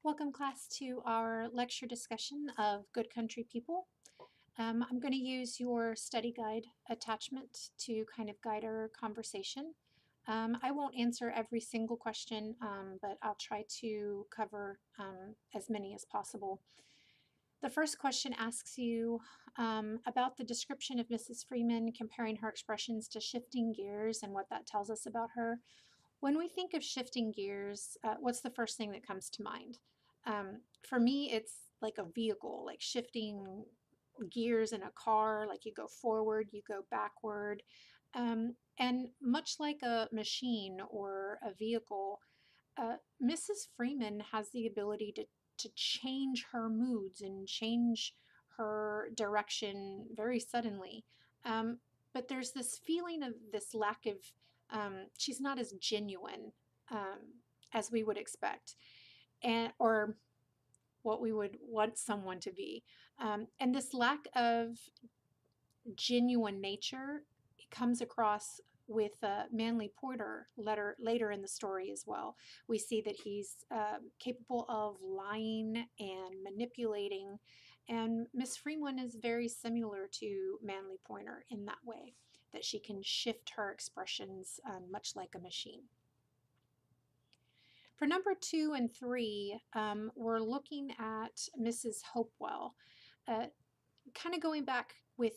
Welcome, class, to our lecture discussion of Good Country People. I'm going to use your study guide attachment to kind of guide our conversation. I won't answer every single question, but I'll try to cover as many as possible. The first question asks you about the description of Mrs. Freeman, comparing her expressions to shifting gears and what that tells us about her. When we think of shifting gears, what's the first thing that comes to mind? For me, it's like a vehicle, like shifting gears in a car, like you go forward, you go backward. And much like a machine or a vehicle, Mrs. Freeman has the ability to change her moods and change her direction very suddenly. Um, but there's this feeling of this lack of, she's not as genuine as we would expect, and or what we would want someone to be. And this lack of genuine nature comes across with Manly Porter later in the story as well. We see that he's capable of lying and manipulating, and Miss Freeman is very similar to Manly Porter in that way, that she can shift her expressions much like a machine. For number 2 and 3, we're looking at Mrs. Hopewell. Uh, Kind of going back with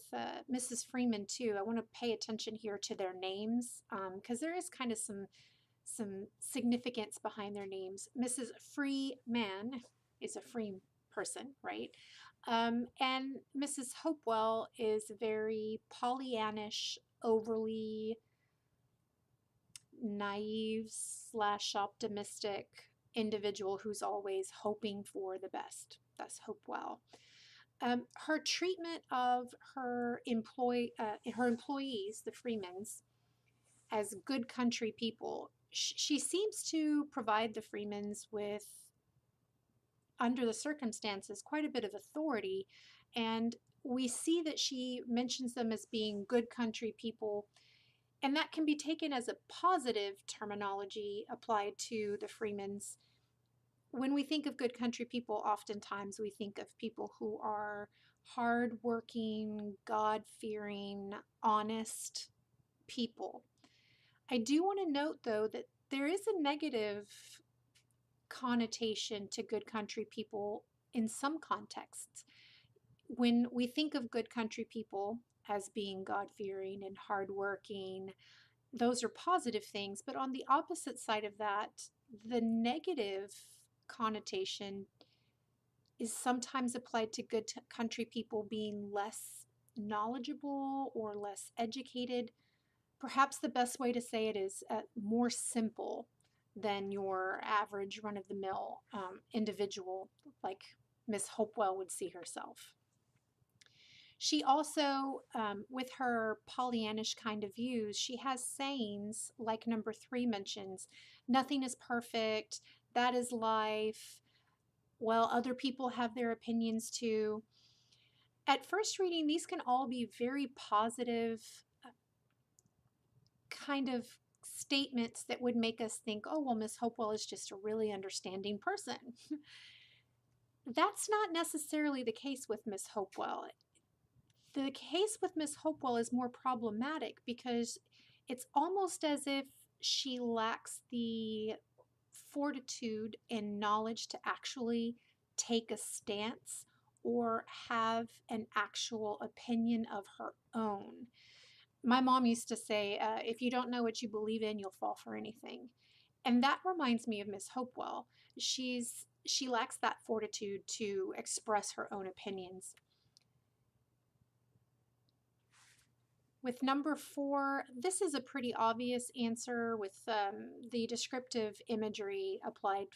Mrs. Freeman too, I want to pay attention here to their names because there is kind of some significance behind their names. Mrs. Freeman is a free person, right? And Mrs. Hopewell is a very Pollyannish, overly naive slash optimistic individual who's always hoping for the best. That's Hopewell. Her treatment of her employees, the Freemans, as good country people, she seems to provide the Freemans with, under the circumstances, quite a bit of authority, and we see that she mentions them as being good country people, and that can be taken as a positive terminology applied to the Freemans. When we think of good country people, oftentimes we think of people who are hardworking, God fearing, honest people. I do want to note, though, that there is a negative connotation to good country people in some contexts. When we think of good country people as being God fearing and hardworking, those are positive things. But on the opposite side of that, the negative connotation is sometimes applied to good country people being less knowledgeable or less educated. Perhaps the best way to say it is more simple than your average run of the mill individual, like Miss Hopewell would see herself. She also, with her Pollyannish kind of views, she has sayings like number 3 mentions: nothing is perfect, that is life, well, other people have their opinions too. At first reading, these can all be very positive kind of statements that would make us think, oh, well, Miss Hopewell is just a really understanding person. That's not necessarily the case with Miss Hopewell. The case with Miss Hopewell is more problematic because it's almost as if she lacks the fortitude and knowledge to actually take a stance or have an actual opinion of her own. My mom used to say, if you don't know what you believe in, you'll fall for anything. And that reminds me of Miss Hopewell. She lacks that fortitude to express her own opinions. With number 4, this is a pretty obvious answer with the descriptive imagery applied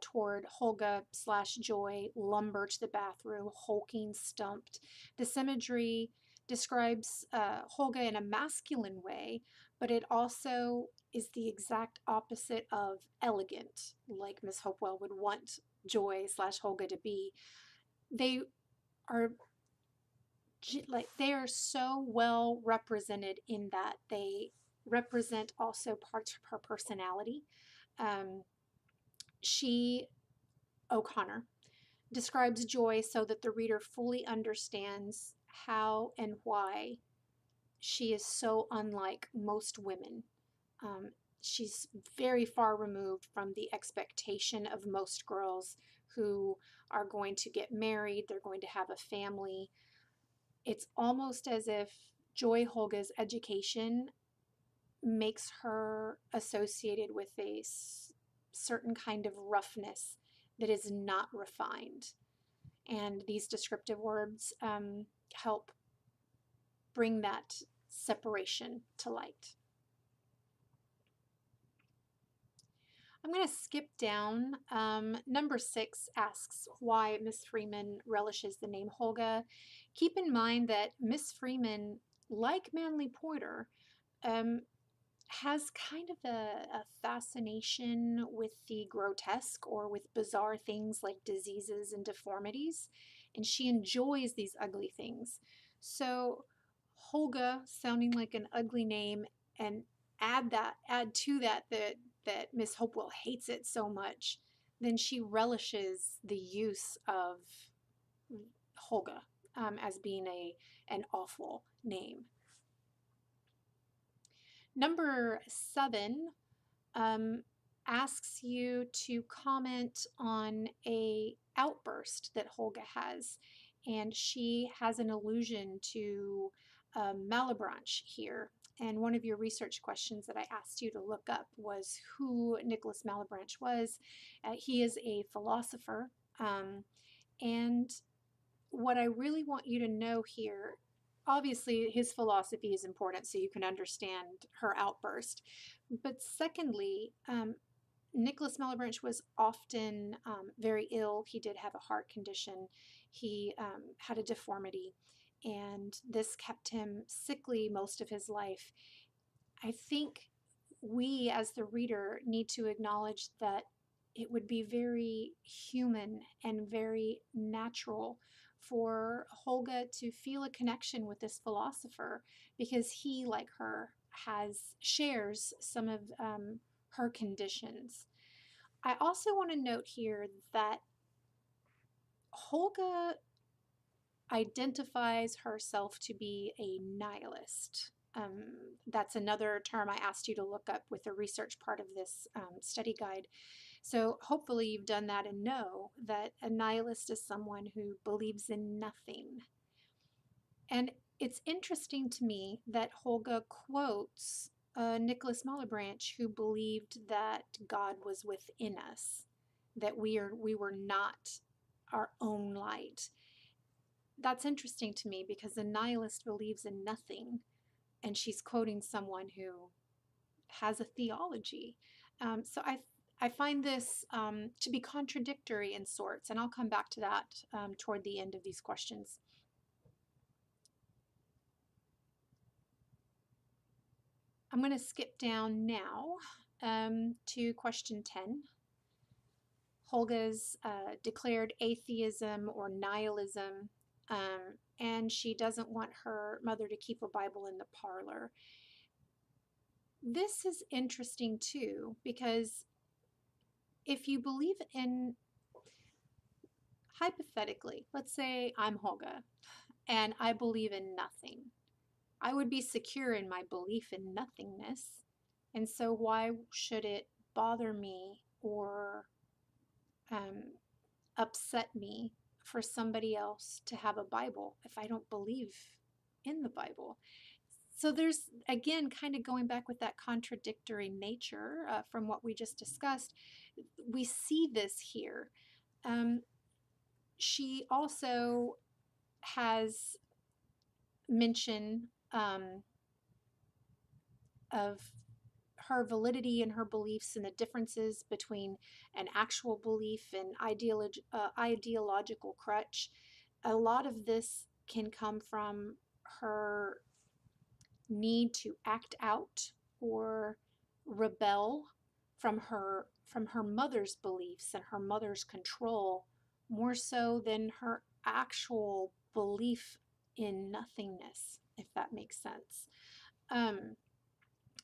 toward Holga slash Joy, lumber to the bathroom, hulking, stumped. This imagery describes Holga in a masculine way, but it also is the exact opposite of elegant, like Miss Hopewell would want Joy slash Holga to be. They are they are so well represented in that they represent also parts of her personality. She O'Connor, describes joy so that the reader fully understands how and why she is so unlike most women. Um, she's very far removed from the expectation of most girls who are going to get married, they're going to have a family. It's almost as if Joy Holga's education makes her associated with a certain kind of roughness that is not refined. And these descriptive words help bring that separation to light. I'm going to skip down. Number 6 asks why Miss Freeman relishes the name Holga. Keep in mind that Miss Freeman, like Manly Pointer, has kind of a fascination with the grotesque or with bizarre things like diseases and deformities, and she enjoys these ugly things. So Holga sounding like an ugly name, and add to that Miss Hopewell hates it so much, then she relishes the use of Holga as being an awful name. Number 7 asks you to comment on a outburst that Holga has, and she has an allusion to Malebranche here. And one of your research questions that I asked you to look up was who Nicholas Malebranche was. He is a philosopher, and what I really want you to know here, obviously his philosophy is important so you can understand her outburst. But secondly, Nicholas Malebranche was often very ill. He did have a heart condition. He had a deformity, and this kept him sickly most of his life. I think we, as the reader, need to acknowledge that it would be very human and very natural for Holga to feel a connection with this philosopher because he, like her, shares some of her conditions. I also want to note here that Holga identifies herself to be a nihilist. That's another term I asked you to look up with the research part of this study guide. So hopefully you've done that and know that a nihilist is someone who believes in nothing. And it's interesting to me that Holga quotes Nicholas Malebranche, who believed that God was within us, that we were not our own light. That's interesting to me because a nihilist believes in nothing, and she's quoting someone who has a theology. So I find this to be contradictory in sorts, and I'll come back to that toward the end of these questions. I'm going to skip down now to question 10. Holga's declared atheism or nihilism, and she doesn't want her mother to keep a Bible in the parlor. This is interesting too, because if you believe in, hypothetically, let's say I'm Holga and I believe in nothing, I would be secure in my belief in nothingness. And so why should it bother me or upset me for somebody else to have a Bible if I don't believe in the Bible? So there's, again, kind of going back with that contradictory nature from what we just discussed. We see this here. She also has mention of her validity and her beliefs and the differences between an actual belief and ideological crutch. A lot of this can come from her need to act out or rebel from her mother's beliefs and her mother's control more so than her actual belief in nothingness, if that makes sense.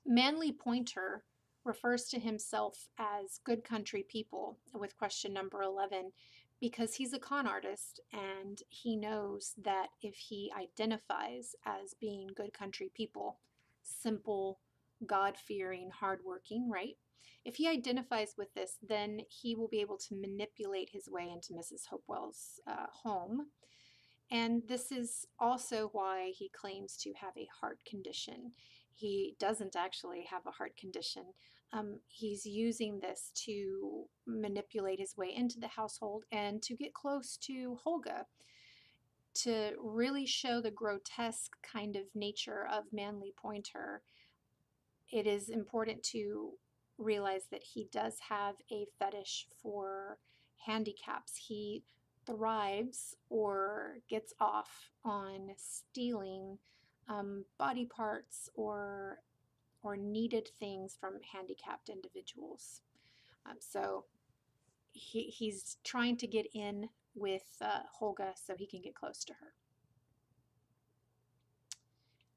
Manly Pointer refers to himself as good country people with question number 11 because he's a con artist and he knows that if he identifies as being good country people, simple, God-fearing, hardworking, right? If he identifies with this, then he will be able to manipulate his way into Mrs. Hopewell's home. And this is also why he claims to have a heart condition. He doesn't actually have a heart condition. He's using this to manipulate his way into the household and to get close to Holga, to really show the grotesque kind of nature of Manly Pointer. It is important to realize that he does have a fetish for handicaps. He thrives or gets off on stealing body parts or needed things from handicapped individuals. So he's trying to get in with Holga so he can get close to her.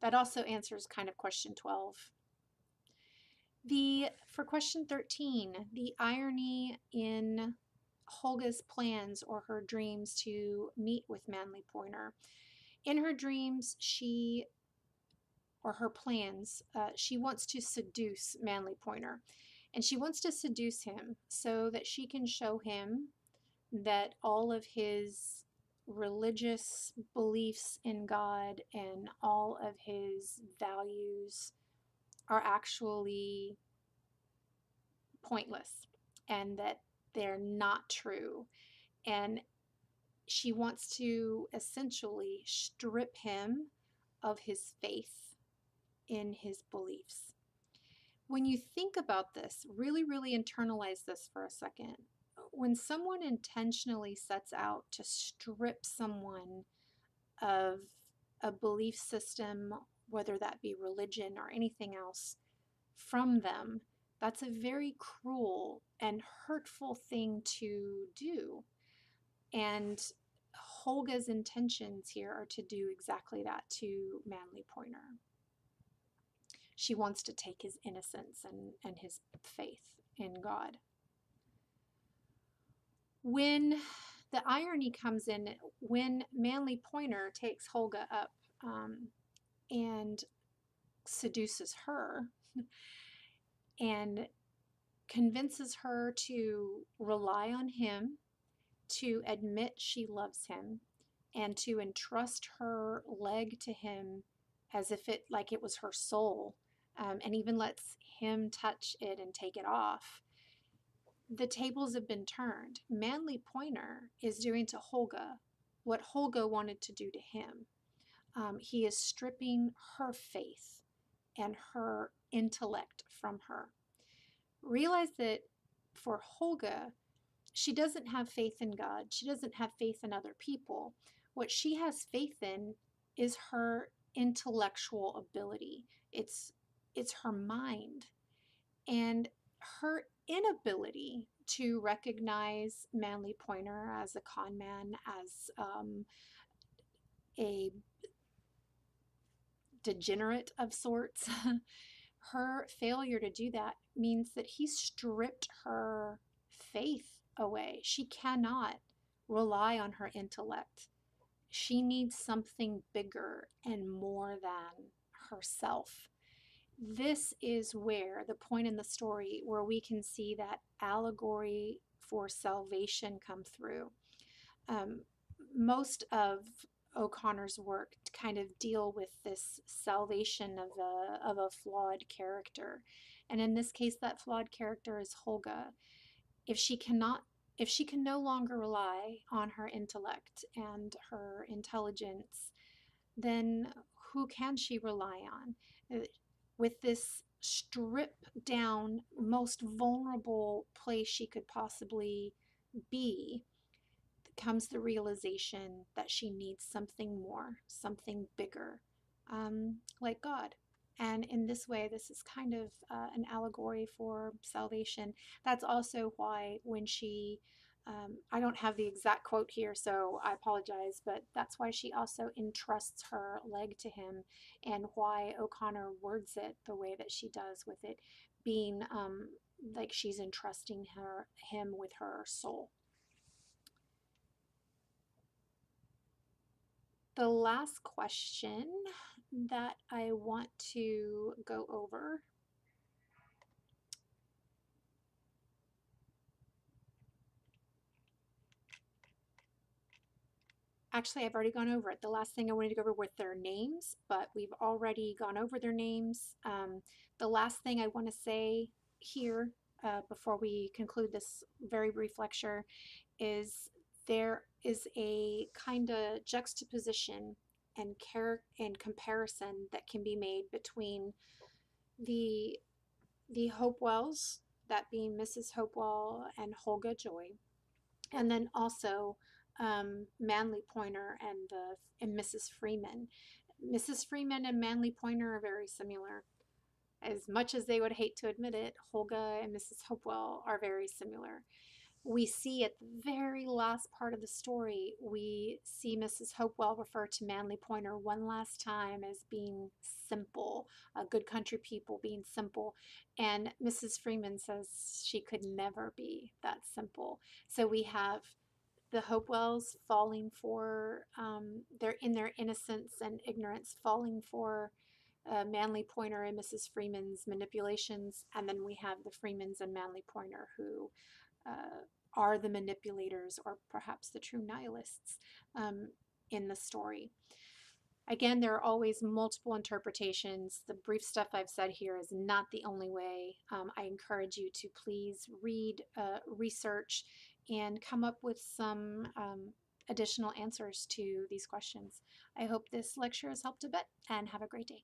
That also answers kind of question 12. For question 13, the irony in Holga's plans or her dreams to meet with Manly Pointer. In her dreams, her plans, she wants to seduce Manly Pointer. And she wants to seduce him so that she can show him that all of his religious beliefs in God and all of his values are actually pointless and that they're not true. And she wants to essentially strip him of his faith in his beliefs. When you think about this, really, really internalize this for a second. When someone intentionally sets out to strip someone of a belief system, whether that be religion or anything else, from them, that's a very cruel and hurtful thing to do. And Holga's intentions here are to do exactly that to Manly Pointer. She wants to take his innocence and his faith in God. When the irony comes in, when Manly Pointer takes Holga up and seduces her and convinces her to rely on him, to admit she loves him, and to entrust her leg to him as if it was her soul, and even lets him touch it and take it off. The tables have been turned. Manly Pointer is doing to Holga what Holga wanted to do to him. He is stripping her faith and her intellect from her. Realize that for Holga, she doesn't have faith in God. She doesn't have faith in other people. What she has faith in is her intellectual ability. It's her mind. And her inability to recognize Manly Pointer as a con man, as a degenerate of sorts, her failure to do that means that he stripped her faith away. She cannot rely on her intellect. She needs something bigger and more than herself. This is where the point in the story where we can see that allegory for salvation come through. Most of O'Connor's work kind of deal with this salvation of a flawed character. And in this case, that flawed character is Holga. If she can no longer rely on her intellect and her intelligence, then who can she rely on? With this stripped down, most vulnerable place she could possibly be, comes the realization that she needs something more, something bigger, like God. And in this way, this is kind of an allegory for salvation. That's also why when she, I don't have the exact quote here, so I apologize, but that's why she also entrusts her leg to him, and why O'Connor words it the way that she does with it, being like she's entrusting him with her soul. The last question that I want to go over actually, I've already gone over it. The last thing I wanted to go over with their names, but we've already gone over their names. The last thing I want to say here before we conclude this very brief lecture is there is a kind of juxtaposition and comparison that can be made between the Hopewells, that being Mrs. Hopewell and Holga Joy, and then also Manly Pointer and Mrs. Freeman. Mrs. Freeman and Manly Pointer are very similar. As much as they would hate to admit it, Holga and Mrs. Hopewell are very similar. We see at the very last part of the story, we see Mrs. Hopewell refer to Manly Pointer one last time as being simple, good country people being simple. And Mrs. Freeman says she could never be that simple. So we have the Hopewells falling for, in their innocence and ignorance, falling for Manly Pointer and Mrs. Freeman's manipulations. And then we have the Freemans and Manly Pointer who are the manipulators or perhaps the true nihilists in the story. Again, there are always multiple interpretations. The brief stuff I've said here is not the only way. I encourage you to please read, research, and come up with some additional answers to these questions. I hope this lecture has helped a bit, and have a great day.